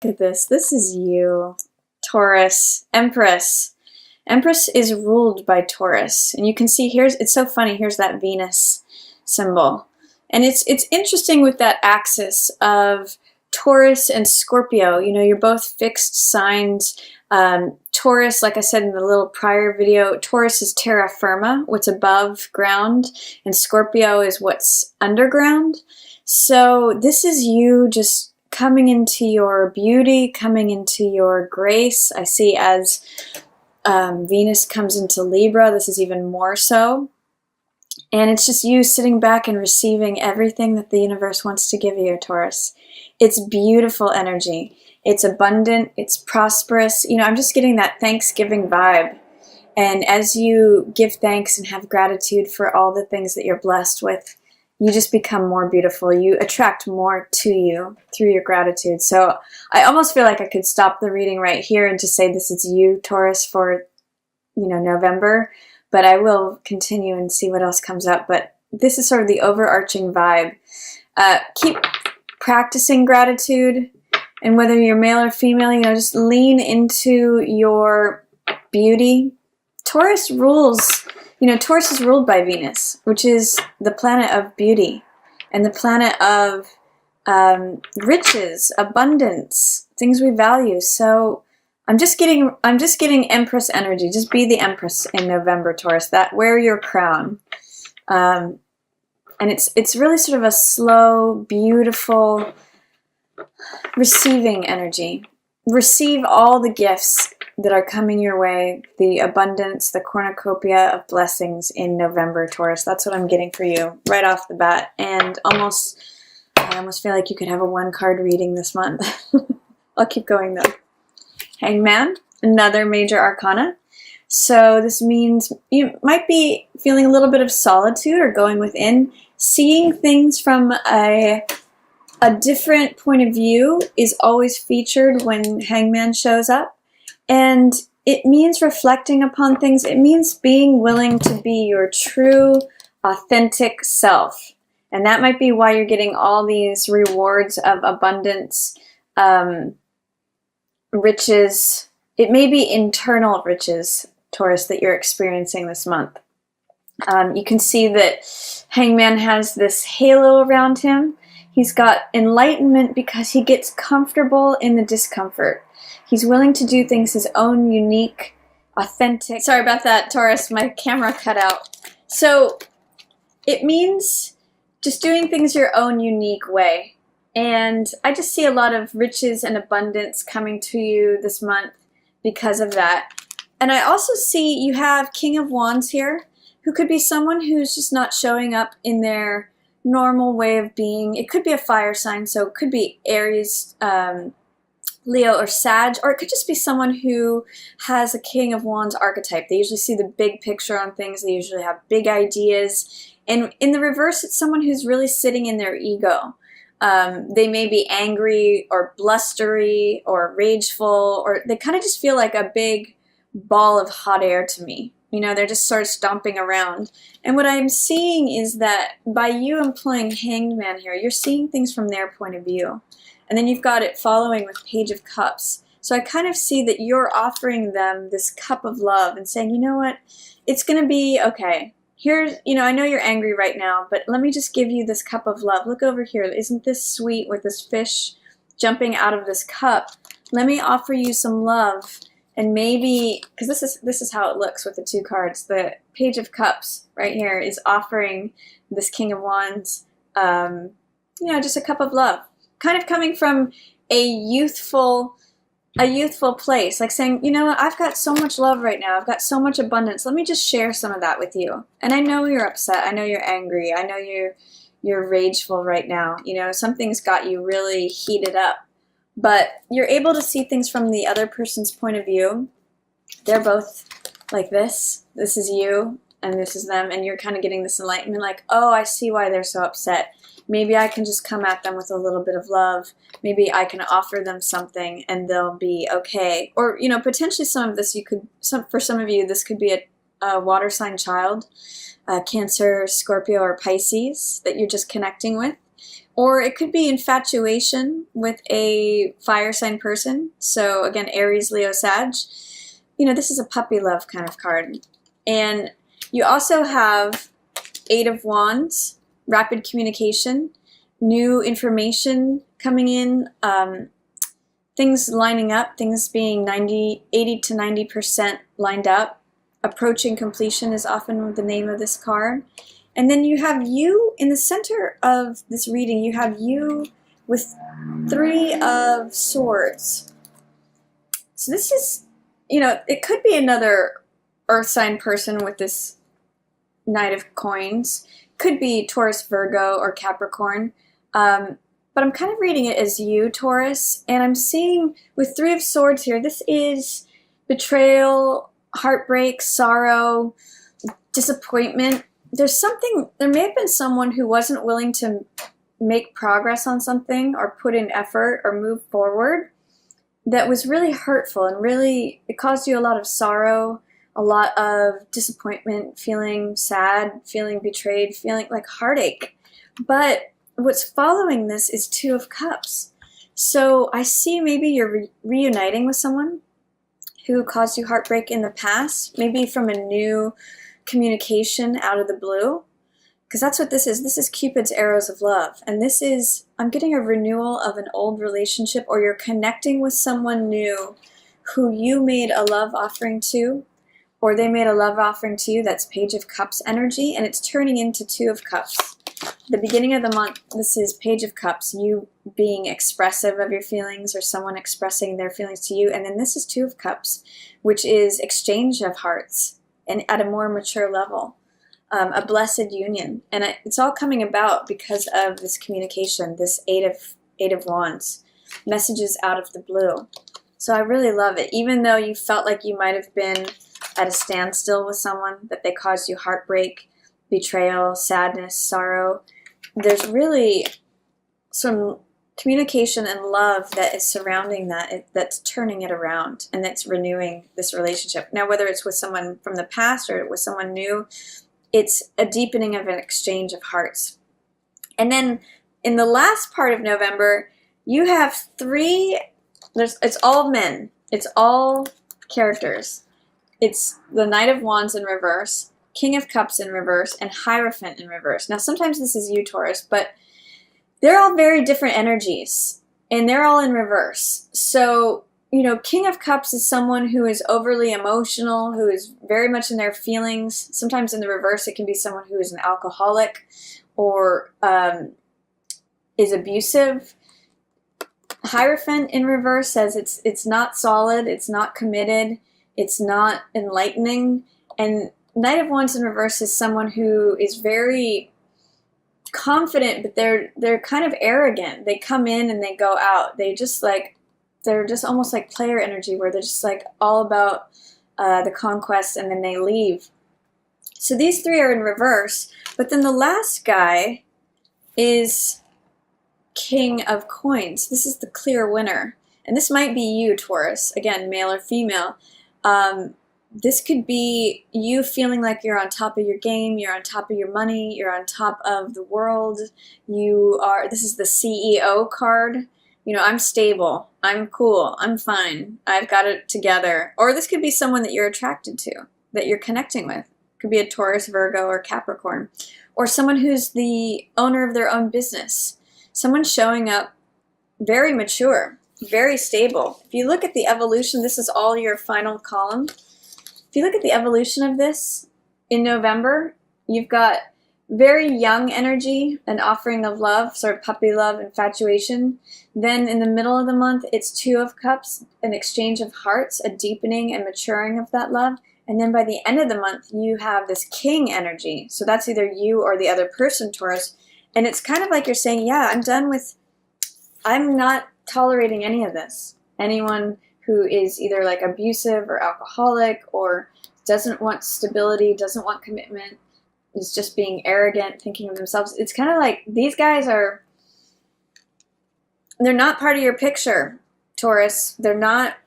Look at this. This is you, Taurus, Empress. Empress is ruled by Taurus. And you can see it's so funny, here's that Venus symbol. And it's interesting with that axis of Taurus and Scorpio. You know, you're both fixed signs. Taurus, like I said in the little prior video, Taurus is terra firma, what's above ground, and Scorpio is what's underground. So this is you just coming into your beauty, coming into your grace. I see as Venus comes into Libra, this is even more so. And it's just you sitting back and receiving everything that the universe wants to give you, Taurus. It's beautiful energy. It's abundant. It's prosperous. You know, I'm just getting that Thanksgiving vibe. And as you give thanks and have gratitude for all the things that you're blessed with, you just become more beautiful. You attract more to you through your gratitude. So I almost feel like I could stop the reading right here and just say this is you, Taurus, for, you know, November. But I will continue and see what else comes up. But this is sort of the overarching vibe. Keep practicing gratitude. And whether you're male or female, you know, just lean into your beauty. Taurus rules, you know, Taurus is ruled by Venus, which is the planet of beauty and the planet of riches, abundance, things we value. So I'm just getting Empress energy. Just be the Empress in November, Taurus. That wear your crown. And it's really sort of a slow, beautiful receiving energy. Receive all the gifts that are coming your way, the abundance, the cornucopia of blessings in November, Taurus. That's what I'm getting for you right off the bat. And I almost feel like you could have a one-card reading this month. I'll keep going though. Hangman, another major arcana. So this means you might be feeling a little bit of solitude or going within. Seeing things from a different point of view is always featured when Hangman shows up. And it means reflecting upon things. It means being willing to be your true, authentic self. And that might be why you're getting all these rewards of abundance, riches. It may be internal riches, Taurus, that you're experiencing this month. You can see that Hangman has this halo around him. He's got enlightenment because he gets comfortable in the discomfort. He's willing to do things his own unique, authentic. Sorry about that, Taurus. My camera cut out. So it means just doing things your own unique way. And I just see a lot of riches and abundance coming to you this month because of that. And I also see you have King of Wands here, who could be someone who's just not showing up in their normal way of being. It could be a fire sign, so it could be Aries, Leo, or Sag, or it could just be someone who has a King of Wands archetype. They usually see the big picture on things. They usually have big ideas. And in the reverse, it's someone who's really sitting in their ego. They may be angry or blustery or rageful, or they kind of just feel like a big ball of hot air to me. You know, they're just sort of stomping around. And what I'm seeing is that by you employing Hangman here, you're seeing things from their point of view. And then you've got it following with Page of Cups. So I kind of see that you're offering them this cup of love and saying, you know what, it's going to be okay. Here's, you know, I know you're angry right now, but let me just give you this cup of love. Look over here. Isn't this sweet with this fish jumping out of this cup? Let me offer you some love. And maybe, because this is how it looks with the two cards. The Page of Cups right here is offering this King of Wands, you know, just a cup of love. Kind of coming from a youthful place, like saying, you know what, I've got so much love right now. I've got so much abundance. Let me just share some of that with you. And I know you're upset. I know you're angry. I know you're rageful right now. You know, something's got you really heated up. But you're able to see things from the other person's point of view. They're both like this. This is you, and this is them. And you're kind of getting this enlightenment, like, oh, I see why they're so upset. Maybe I can just come at them with a little bit of love. Maybe I can offer them something, and they'll be okay. Or, you know, potentially some of this for some of you, this could be a water sign child, Cancer, Scorpio, or Pisces that you're just connecting with. Or it could be infatuation with a fire sign person. So again, Aries, Leo, Sag. This is a puppy love kind of card. And you also have Eight of Wands, rapid communication, new information coming in, things lining up, things being 80 to 90% lined up. Approaching completion is often the name of this card. And then you have you in the center of this reading. You have you with Three of Swords. So this is, it could be another earth sign person with this Knight of Coins. Could be Taurus, Virgo, or Capricorn. But I'm kind of reading it as you, Taurus. And I'm seeing with Three of Swords here, this is betrayal, heartbreak, sorrow, disappointment. There may have been someone who wasn't willing to make progress on something or put in effort or move forward that was really hurtful and really, it caused you a lot of sorrow, a lot of disappointment, feeling sad, feeling betrayed, feeling like heartache. But what's following this is Two of Cups. So I see maybe you're reuniting with someone who caused you heartbreak in the past, maybe from a new communication out of the blue, because that's what this is. This is Cupid's arrows of love. And this is, I'm getting a renewal of an old relationship, or you're connecting with someone new who you made a love offering to, or they made a love offering to you. That's Page of Cups energy, and it's turning into Two of Cups. The beginning of the month, this is Page of Cups, you being expressive of your feelings or someone expressing their feelings to you. And then this is Two of Cups, which is exchange of hearts and at a more mature level, a blessed union. And it's all coming about because of this communication, this Eight of Wands, messages out of the blue. So I really love it. Even though you felt like you might have been at a standstill with someone, that they caused you heartbreak, betrayal, sadness, sorrow, there's really some communication and love that is surrounding that, that's turning it around and that's renewing this relationship. Now, whether it's with someone from the past or with someone new, it's a deepening of an exchange of hearts. And then in the last part of November, you have it's all men. It's all characters. It's the Knight of Wands in reverse, King of Cups in reverse, and Hierophant in reverse. Now, sometimes this is you, Taurus, but they're all very different energies, and they're all in reverse. So, King of Cups is someone who is overly emotional, who is very much in their feelings. Sometimes in the reverse, it can be someone who is an alcoholic or is abusive. Hierophant in reverse says it's not solid, it's not committed, it's not enlightening. And Knight of Wands in reverse is someone who is very confident, but they're kind of arrogant. They come in and they go out. They're just almost like player energy, where they're just like all about the conquest, and then they leave. So these three are in reverse, but then the last guy is King of Coins. This is the clear winner, and this might be you, Taurus, again, male or female. This could be you feeling like you're on top of your game, you're on top of your money, you're on top of the world. This is the CEO card. I'm stable, I'm cool, I'm fine, I've got it together. Or this could be someone that you're attracted to, that you're connecting with. It could be a Taurus, Virgo, or Capricorn. Or someone who's the owner of their own business. Someone showing up very mature, very stable. If you look at the evolution, this is all your final column. If you look at the evolution of this in November, you've got very young energy, an offering of love, sort of puppy love, infatuation. Then in the middle of the month, it's Two of Cups, an exchange of hearts, a deepening and maturing of that love. And then by the end of the month, you have this King energy. So that's either you or the other person, Taurus. And it's kind of like you're saying, yeah, I'm not tolerating any of this. Anyone who is either like abusive or alcoholic or doesn't want stability, doesn't want commitment, is just being arrogant, thinking of themselves. It's kind of like these guys they're not part of your picture, Taurus. They're not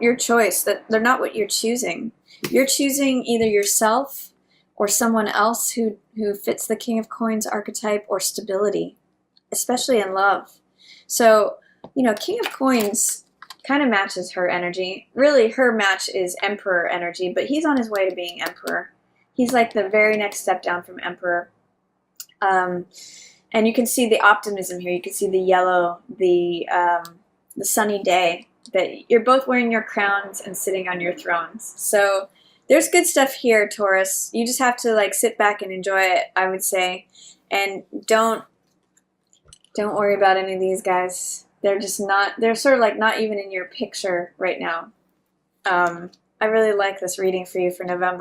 your choice. They're not what you're choosing. You're choosing either yourself or someone else who fits the King of Coins archetype, or stability. especially in love. So, King of Coins kind of matches her energy. Really, her match is Emperor energy, but he's on his way to being Emperor. He's like the very next step down from Emperor. And you can see the optimism here. You can see the yellow, the sunny day, that you're both wearing your crowns and sitting on your thrones. So there's good stuff here, Taurus. You just have to sit back and enjoy it, I would say. And don't worry about any of these guys. They're just not, they're sort of not even in your picture right now. I really like this reading for you for November.